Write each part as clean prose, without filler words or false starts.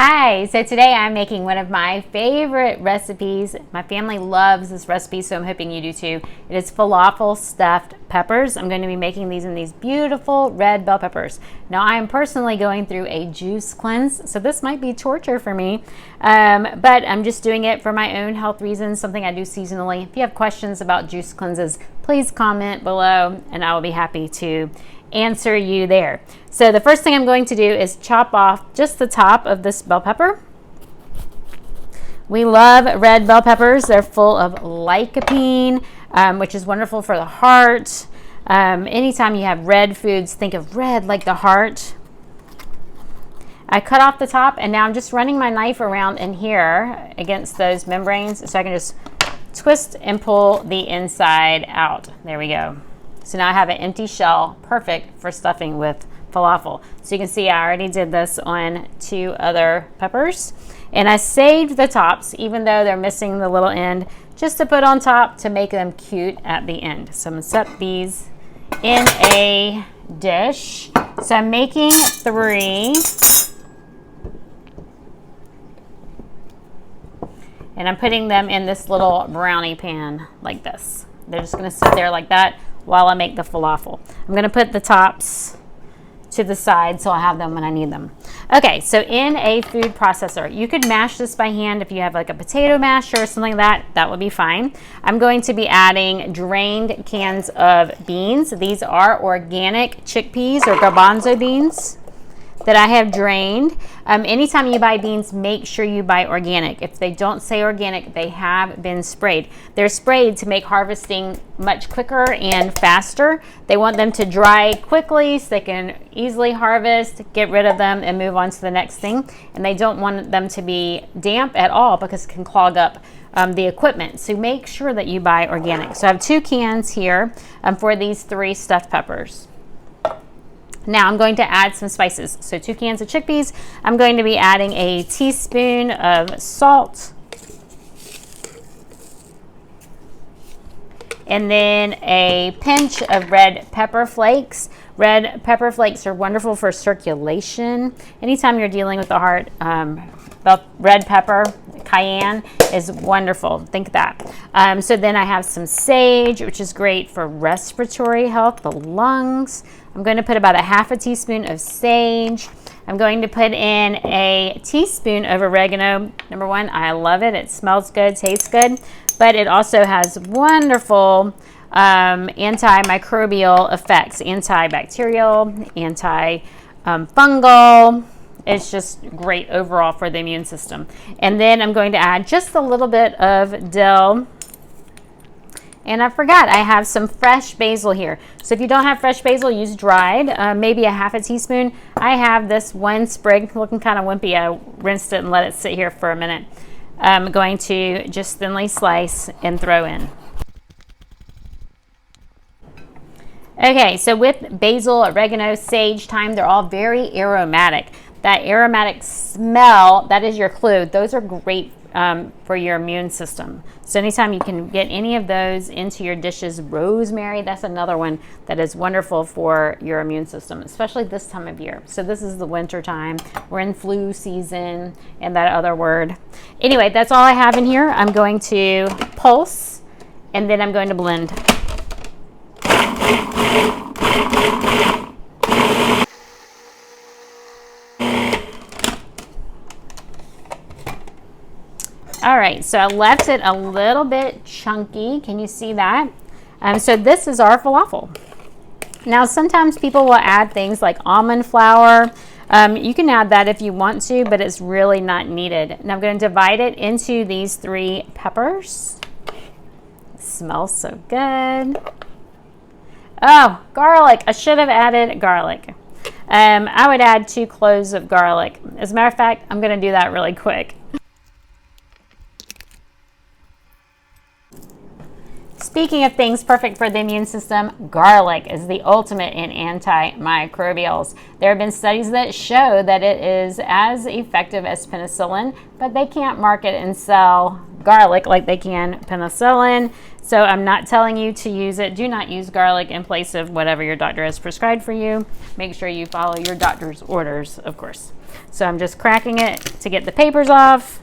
Hi, so today I'm making one of my favorite recipes. My family loves this recipe, so I'm hoping you do too. It is falafel stuffed peppers. I'm going to be making these in these beautiful red bell peppers. Now I am personally going through a juice cleanse, so this might be torture for me, but I'm just doing it for my own health reasons, something I do seasonally. If you have questions about juice cleanses, please comment below and I will be happy to answer you there. So the first thing I'm going to do is chop off just the top of this bell pepper. We love red bell peppers. They're full of lycopene, which is wonderful for the heart. Anytime you have red foods, think of red like the heart. I cut off the top and now I'm just running my knife around in here against those membranes so I can just twist and pull the inside out. There we go. So now I have an empty shell, perfect for stuffing with falafel. So you can see I already did this on 2 other peppers. And I saved the tops, even though they're missing the little end, just to put on top to make them cute at the end. So I'm gonna set these in a dish. So I'm making 3. And I'm putting them in this little brownie pan like this. They're just gonna sit there like that while I make the falafel. I'm gonna put the tops to the side so I have them when I need them. Okay, so in a food processor, you could mash this by hand if you have like a potato masher or something like that, that would be fine. I'm going to be adding drained cans of beans. These are organic chickpeas or garbanzo beans that I have drained. Anytime you buy beans, make sure you buy organic. If they don't say organic, they have been sprayed. They're sprayed to make harvesting much quicker and faster. They want them to dry quickly so they can easily harvest, get rid of them, and move on to the next thing. And they don't want them to be damp at all because it can clog up the equipment. So make sure that you buy organic. So I have 2 cans here for these 3 stuffed peppers. Now I'm going to add some spices. So 2 cans of chickpeas. I'm going to be adding a teaspoon of salt. And then a pinch of red pepper flakes. Red pepper flakes are wonderful for circulation. Anytime you're dealing with the heart, red pepper, cayenne is wonderful. Think that. So then I have some sage, which is great for respiratory health, the lungs. I'm going to put about a half a teaspoon of sage. I'm going to put in a teaspoon of oregano. Number 1, I love it. It smells good, tastes good, but it also has wonderful antimicrobial effects, antibacterial, antifungal. It's just great overall for the immune system. And then I'm going to add just a little bit of dill. And I forgot, I have some fresh basil here. So if you don't have fresh basil, use dried, maybe a half a teaspoon. I have this 1 sprig, looking kind of wimpy. I rinsed it and let it sit here for a minute. I'm going to just thinly slice and throw in. Okay, so with basil, oregano, sage, thyme, they're all very aromatic. That aromatic smell, that is your clue. Those are great for your immune system. So anytime you can get any of those into your dishes, rosemary, that's another one that is wonderful for your immune system, especially this time of year. So this is the winter time. We're in flu season and that other word. Anyway, that's all I have in here. I'm going to pulse and then I'm going to blend. All right, so I left it a little bit chunky. Can you see that? So this is our falafel. Now, sometimes people will add things like almond flour. You can add that if you want to, but it's really not needed. And I'm going to divide it into these 3 peppers. It smells so good. Oh, garlic. I should have added garlic. I would add 2 cloves of garlic. As a matter of fact, I'm going to do that really quick. Speaking of things perfect for the immune system, garlic is the ultimate in antimicrobials. There have been studies that show that it is as effective as penicillin, but they can't market and sell garlic like they can penicillin. So I'm not telling you to use it. Do not use garlic in place of whatever your doctor has prescribed for you. Make sure you follow your doctor's orders, of course. So I'm just cracking it to get the papers off.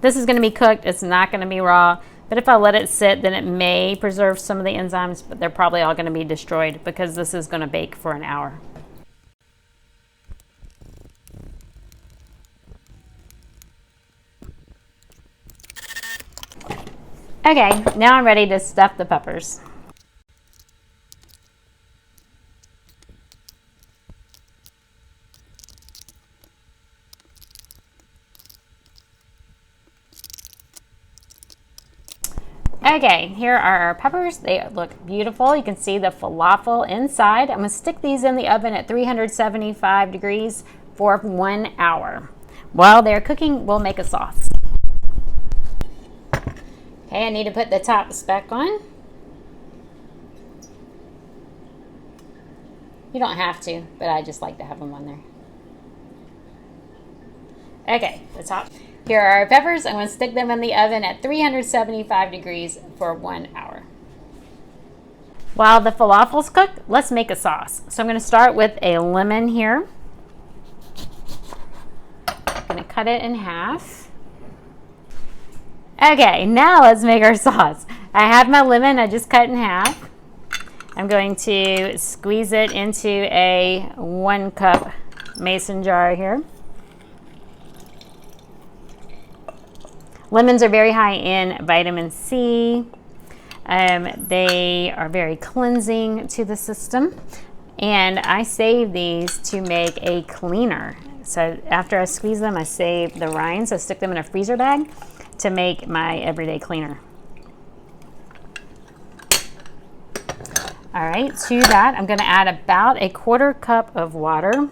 This is going to be cooked. It's not going to be raw. But if I let it sit, then it may preserve some of the enzymes, but they're probably all going to be destroyed because this is going to bake for an hour. Okay, now I'm ready to stuff the peppers. Okay, here are our peppers. They look beautiful. You can see the falafel inside. I'm going to stick these in the oven at 375 degrees for 1 hour. While they're cooking, we'll make a sauce. Okay, I need to put the tops back on. You don't have to, but I just like to have them on there. Okay, the top. Here are our peppers. I'm going to stick them in the oven at 375 degrees for 1 hour. While the falafel's cooked, let's make a sauce. So I'm going to start with a lemon here. I'm going to cut it in half. Okay, now let's make our sauce. I have my lemon, I just cut in half. I'm going to squeeze it into a 1 cup mason jar here. Lemons are very high in vitamin C. They are very cleansing to the system. And I save these to make a cleaner. So after I squeeze them, I save the rinds. I stick them in a freezer bag to make my everyday cleaner. All right, to that, I'm going to add about a 1/4 cup of water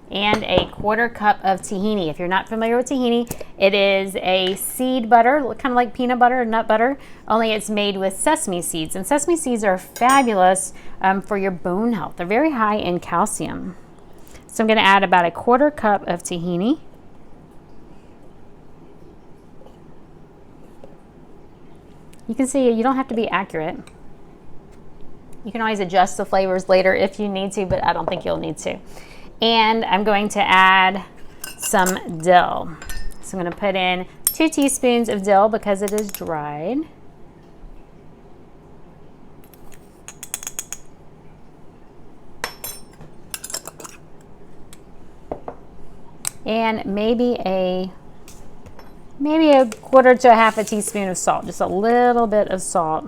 and a 1/4 cup of tahini. If you're not familiar with tahini, it is a seed butter, kind of like peanut butter or nut butter, only it's made with sesame seeds. And sesame seeds are fabulous for your bone health. They're very high in calcium. So I'm going to add about a 1/4 cup of tahini. You can see you don't have to be accurate. You can always adjust the flavors later if you need to, but I don't think you'll need to. And I'm going to add some dill. So I'm going to put in 2 teaspoons of dill because it is dried. And maybe a 1/4 to a 1/2 teaspoon of salt, just a little bit of salt.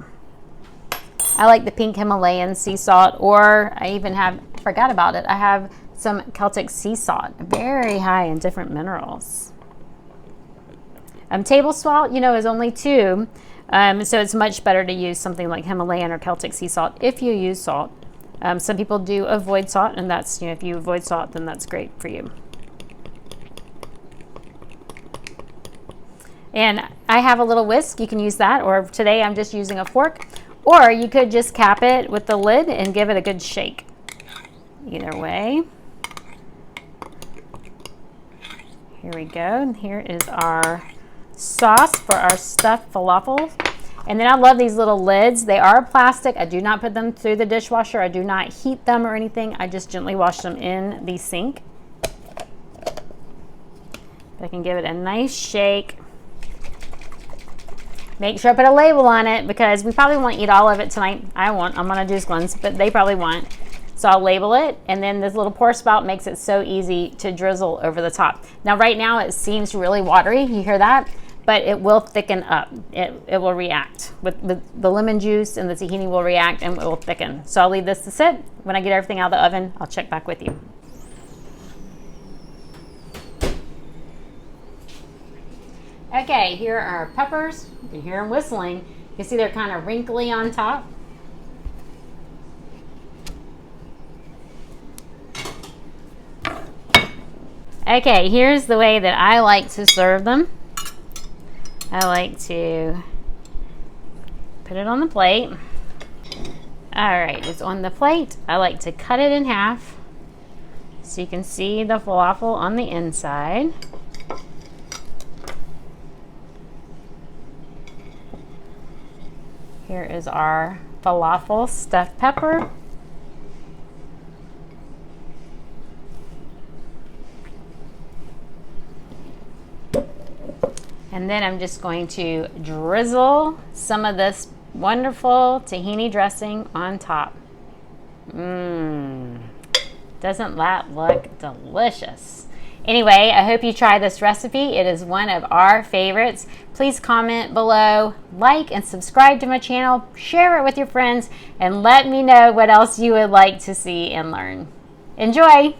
I like the pink Himalayan sea salt, or I even have, forgot about it, I have some Celtic sea salt, very high in different minerals. Table salt, you know, is only 2, so it's much better to use something like Himalayan or Celtic sea salt if you use salt. Some people do avoid salt, and that's, you know, if you avoid salt, then that's great for you. And I have a little whisk, you can use that, or today I'm just using a fork, or you could just cap it with the lid and give it a good shake. Either way. Here we go. Here is our sauce for our stuffed falafel. And then I love these little lids. They are plastic. I do not put them through the dishwasher. I do not heat them or anything. I just gently wash them in the sink. I can give it a nice shake. Make sure I put a label on it because we probably won't eat all of it tonight. I won't. I'm going to juice cleanse, but they probably won't. So I'll label it, and then this little pour spout makes it so easy to drizzle over the top. Now right now it seems really watery. You hear that? But it will thicken up. It will react. With the lemon juice and the tahini will react and it will thicken. So I'll leave this to sit. When I get everything out of the oven, I'll check back with you. Okay, here are our peppers. You can hear them whistling. You can see they're kind of wrinkly on top. Okay, here's the way that I like to serve them. I like to put it on the plate. All right, it's on the plate. I like to cut it in half so you can see the falafel on the inside. Here is our falafel stuffed pepper. And then I'm just going to drizzle some of this wonderful tahini dressing on top. Doesn't that look delicious? Anyway, I hope you try this recipe. It is one of our favorites. Please comment below, like and subscribe to my channel, share it with your friends, and let me know what else you would like to see and learn. Enjoy!